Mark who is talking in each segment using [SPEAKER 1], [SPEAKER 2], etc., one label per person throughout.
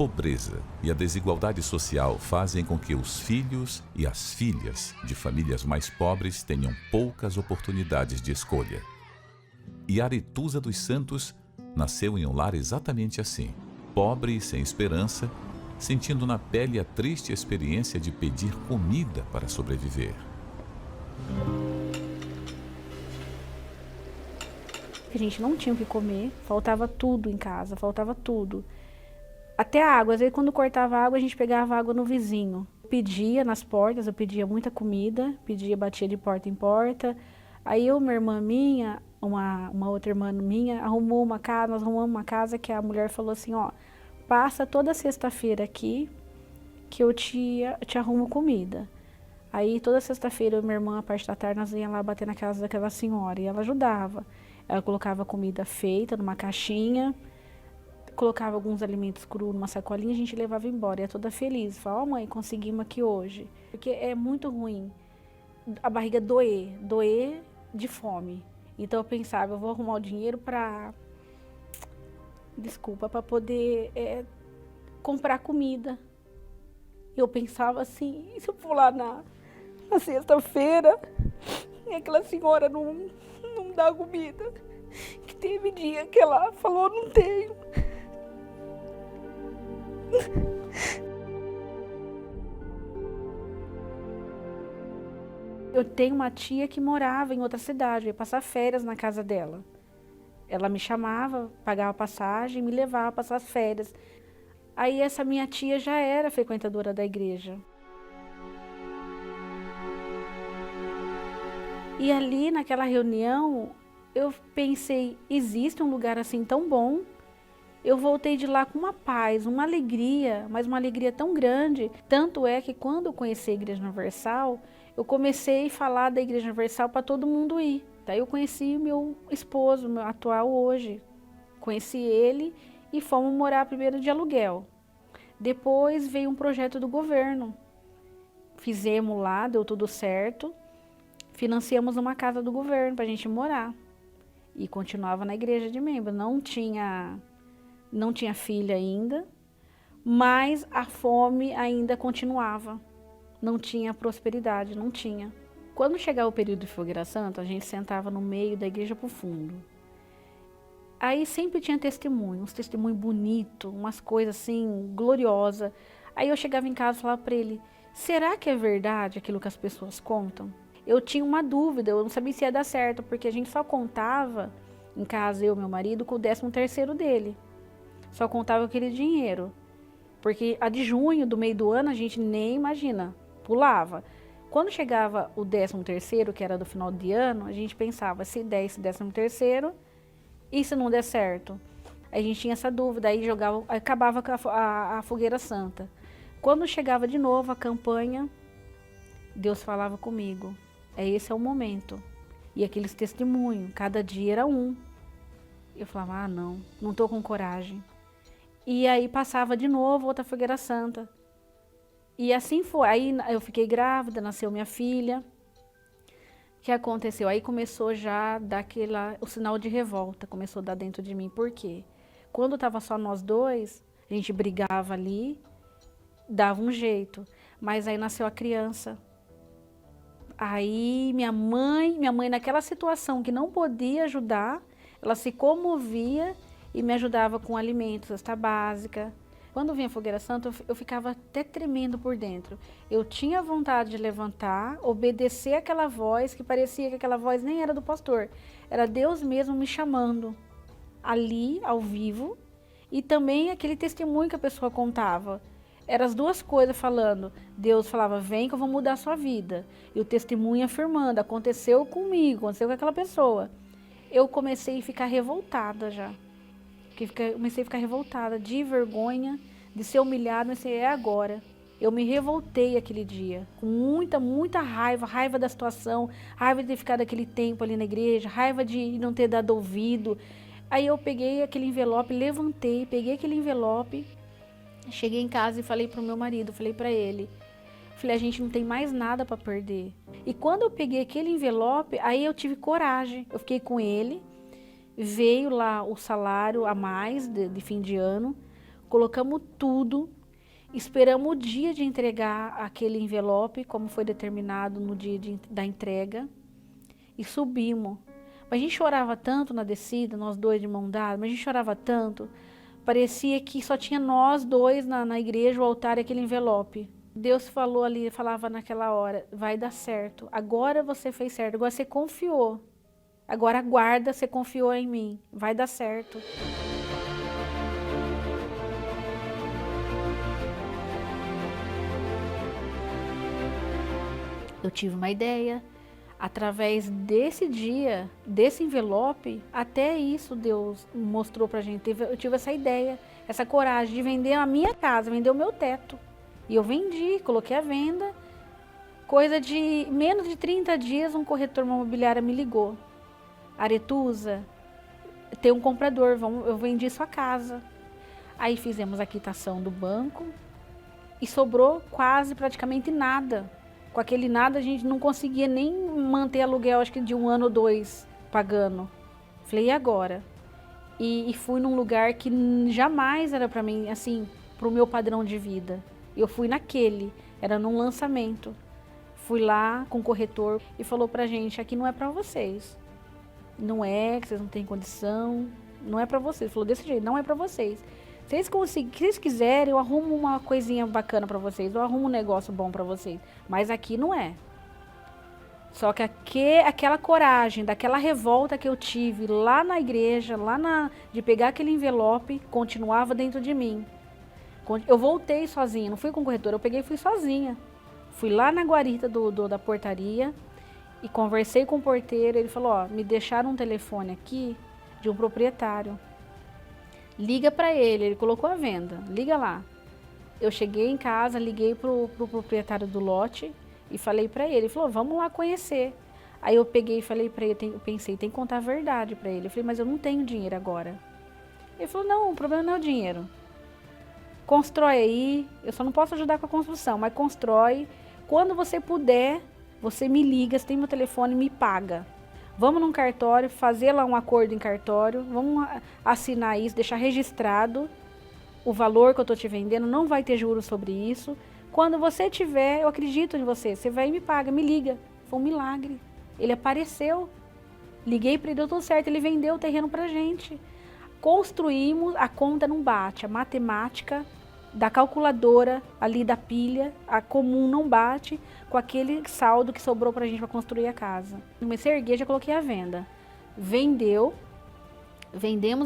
[SPEAKER 1] pobreza e a desigualdade social fazem com que os filhos e as filhas de famílias mais pobres tenham poucas oportunidades de escolha. E Aretusa dos Santos nasceu em um lar exatamente assim, pobre e sem esperança, sentindo na pele a triste experiência de pedir comida para sobreviver.
[SPEAKER 2] A gente não tinha o que comer, faltava tudo em casa, faltava tudo. Até a água, às vezes quando cortava a água, a gente pegava água no vizinho. Pedia nas portas, eu pedia muita comida, batia de porta em porta. Aí uma irmã minha, uma outra irmã minha, nós arrumamos uma casa que a mulher falou assim, ó, passa toda sexta-feira aqui que eu te arrumo comida. Aí toda sexta-feira, minha irmã, a parte da tarde, nós íamos lá bater na casa daquela senhora e ela ajudava. Ela colocava comida feita numa caixinha, colocava alguns alimentos crus numa sacolinha e a gente levava embora. Ia toda feliz. Falava, ó mãe, conseguimos aqui hoje. Porque é muito ruim a barriga doer de fome. Então eu pensava, eu vou arrumar o dinheiro para poder comprar comida. Eu pensava assim, e se eu for lá na sexta-feira e aquela senhora não dá comida? Que teve dia que ela falou, não tenho. Eu tenho uma tia que morava em outra cidade, eu ia passar férias na casa dela. Ela me chamava, pagava passagem, me levava a passar as férias. Aí essa minha tia já era frequentadora da igreja. E ali naquela reunião, eu pensei, existe um lugar assim tão bom? Eu voltei de lá com uma paz, uma alegria, mas uma alegria tão grande. Tanto é que quando eu conheci a Igreja Universal, eu comecei a falar da Igreja Universal para todo mundo ir. Daí eu conheci meu esposo, meu atual hoje. Conheci ele e fomos morar primeiro de aluguel. Depois veio um projeto do governo. Fizemos lá, deu tudo certo. Financiamos uma casa do governo para a gente morar. E continuava na igreja de membro. Não tinha filha ainda, mas a fome ainda continuava. Não tinha prosperidade, não tinha. Quando chegava o período de Fogueira Santa, a gente sentava no meio da igreja pro fundo. Aí sempre tinha testemunho, uns testemunhos bonitos, umas coisas assim, gloriosas. Aí eu chegava em casa e falava para ele, será que é verdade aquilo que as pessoas contam? Eu tinha uma dúvida, eu não sabia se ia dar certo, porque a gente só contava, em casa eu e meu marido, com o 13º dele. Só contava aquele dinheiro. Porque a de junho, do meio do ano, a gente nem imagina, pulava. Quando chegava o 13º, que era do final de ano, a gente pensava, se der esse 13º, e se não der certo? A gente tinha essa dúvida, aí acabava com a Fogueira Santa. Quando chegava de novo a campanha, Deus falava comigo, esse é o momento. E aqueles testemunhos, cada dia era um. Eu falava, não estou com coragem. E aí passava de novo outra Fogueira Santa. E assim foi. Aí eu fiquei grávida, nasceu minha filha. O que aconteceu? Aí começou já a dar o sinal de revolta, começou a dar dentro de mim. Por quê? Quando estava só nós dois, a gente brigava ali, dava um jeito. Mas aí nasceu a criança. Aí minha mãe naquela situação que não podia ajudar, ela se comovia e me ajudava com alimentos, cesta básica. Quando vinha a Fogueira Santa, eu ficava até tremendo por dentro. Eu tinha vontade de levantar, obedecer aquela voz, que parecia que aquela voz nem era do pastor. Era Deus mesmo me chamando, ali, ao vivo, e também aquele testemunho que a pessoa contava. Eram as duas coisas falando. Deus falava, vem que eu vou mudar a sua vida. E o testemunho afirmando, aconteceu comigo, aconteceu com aquela pessoa. Eu comecei a ficar revoltada já. Comecei a ficar revoltada, de vergonha, de ser humilhada, mas é agora. Eu me revoltei aquele dia, com muita raiva da situação, raiva de ter ficado aquele tempo ali na igreja, raiva de não ter dado ouvido. Aí eu peguei aquele envelope, levantei, peguei aquele envelope, cheguei em casa e falei pro meu marido, falei pra ele, falei, a gente não tem mais nada para perder. E quando eu peguei aquele envelope, aí eu tive coragem, eu fiquei com ele, veio lá o salário a mais de fim de ano, colocamos tudo, esperamos o dia de entregar aquele envelope, como foi determinado no dia da entrega, e subimos. Mas a gente chorava tanto na descida, nós dois de mão dada, mas a gente chorava tanto, parecia que só tinha nós dois na igreja, o altar e aquele envelope. Deus falou ali, falava naquela hora, vai dar certo, agora você fez certo, agora você confiou, agora aguarda, você confiou em mim, vai dar certo. Eu tive uma ideia, através desse dia, desse envelope, até isso Deus mostrou pra gente. Eu tive essa ideia, essa coragem de vender a minha casa, vender o meu teto. E eu vendi, coloquei à venda. Coisa de menos de 30 dias, um corretor imobiliário me ligou. Aretusa, tem um comprador, eu vendi sua casa. Aí fizemos a quitação do banco e sobrou quase praticamente nada. Com aquele nada a gente não conseguia nem manter aluguel, acho que de 1 ano ou 2 pagando. Falei, e agora? E fui num lugar que jamais era para mim, assim, pro meu padrão de vida. Eu fui naquele, era num lançamento. Fui lá com o corretor e falou pra gente, aqui não é pra vocês. Não é, que vocês não têm condição, não é pra vocês. Falou desse jeito, não é pra vocês. Se vocês quiserem, eu arrumo uma coisinha bacana pra vocês, eu arrumo um negócio bom pra vocês. Mas aqui não é. Só que aquela coragem, daquela revolta que eu tive lá na igreja, de pegar aquele envelope, continuava dentro de mim. Eu voltei sozinha, não fui com o corretor, eu peguei e fui sozinha. Fui lá na guarita da portaria e conversei com o porteiro. Ele falou, ó, me deixaram um telefone aqui de um proprietário. Liga para ele colocou à venda, liga lá. Eu cheguei em casa, liguei pro proprietário do lote e falei para ele. Ele falou, vamos lá conhecer. Aí eu peguei e falei para ele, eu pensei, tem que contar a verdade para ele. Eu falei, mas eu não tenho dinheiro agora. Ele falou, não, o problema não é o dinheiro. Constrói aí, eu só não posso ajudar com a construção, mas constrói. Quando você puder, você me liga, você tem meu telefone, me paga. Vamos num cartório, fazer lá um acordo em cartório, vamos assinar isso, deixar registrado o valor que eu estou te vendendo, não vai ter juros sobre isso. Quando você tiver, eu acredito em você, você vai e me paga, me liga. Foi um milagre. Ele apareceu, liguei para ele, deu tudo certo, ele vendeu o terreno pra gente. Construímos, a conta não bate, a matemática da calculadora ali da pilha, a comum não bate com aquele saldo que sobrou pra gente para construir a casa. Comecei a erguer, já coloquei à venda. Vendemos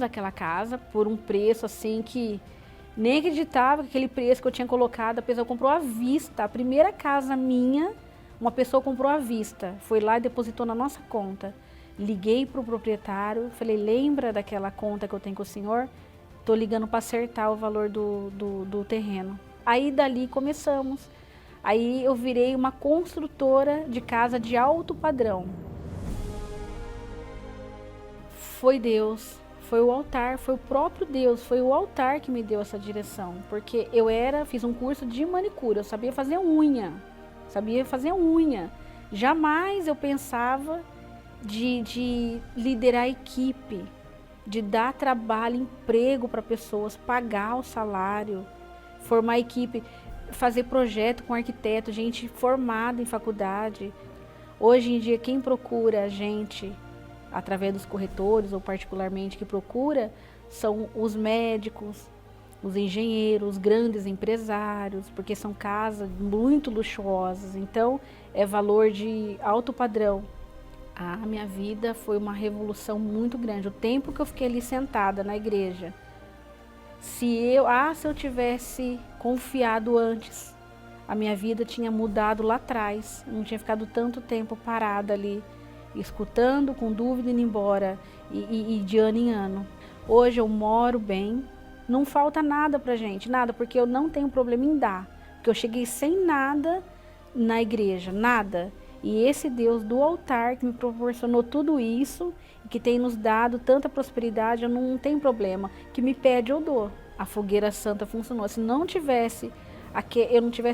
[SPEAKER 2] aquela casa por um preço assim que nem acreditava que aquele preço que eu tinha colocado, a pessoa comprou à vista. A primeira casa minha, uma pessoa comprou à vista, foi lá e depositou na nossa conta. Liguei para o proprietário, falei, lembra daquela conta que eu tenho com o senhor? Tô ligando para acertar o valor do terreno. Aí dali começamos. Aí eu virei uma construtora de casa de alto padrão. Foi Deus, foi o altar, foi o próprio Deus, foi o altar que me deu essa direção. Porque fiz um curso de manicure, eu sabia fazer unha. Jamais eu pensava de liderar a equipe, de dar trabalho, emprego para pessoas, pagar o salário, formar equipe, fazer projeto com arquiteto, gente formada em faculdade. Hoje em dia, quem procura a gente, através dos corretores ou particularmente que procura, são os médicos, os engenheiros, os grandes empresários, porque são casas muito luxuosas, então é valor de alto padrão. A minha vida foi uma revolução muito grande. O tempo que eu fiquei ali sentada na igreja, se eu tivesse confiado antes, a minha vida tinha mudado lá atrás. Eu não tinha ficado tanto tempo parada ali, escutando, com dúvida, indo embora, e de ano em ano. Hoje eu moro bem, não falta nada pra gente, nada, porque eu não tenho problema em dar. Porque eu cheguei sem nada na igreja, nada. E esse Deus do altar que me proporcionou tudo isso, e que tem nos dado tanta prosperidade, eu não tenho problema. Que me pede, eu dou. A fogueira santa funcionou. Se eu não tivesse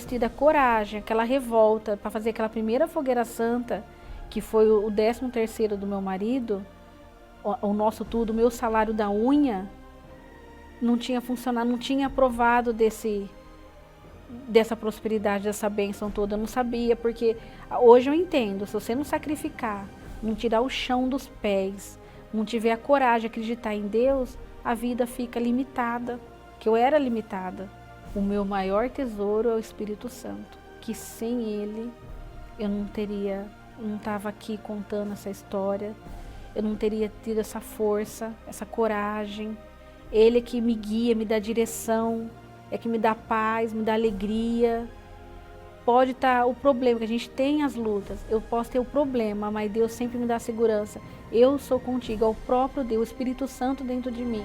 [SPEAKER 2] tido a coragem, aquela revolta para fazer aquela primeira fogueira santa, que foi o 13º do meu marido, o nosso tudo, o meu salário da unha, não tinha funcionado, não tinha provado dessa prosperidade, dessa bênção toda. Eu não sabia, porque hoje eu entendo, se você não sacrificar, não tirar o chão dos pés, não tiver a coragem de acreditar em Deus, a vida fica limitada, que eu era limitada. O meu maior tesouro é o Espírito Santo, que sem ele eu não estava aqui contando essa história, eu não teria tido essa força, essa coragem. Ele é que me guia, me dá direção, é que me dá paz, me dá alegria. Pode estar o problema, que a gente tem as lutas, eu posso ter o problema, mas Deus sempre me dá segurança. Eu sou contigo, é o próprio Deus, o Espírito Santo dentro de mim.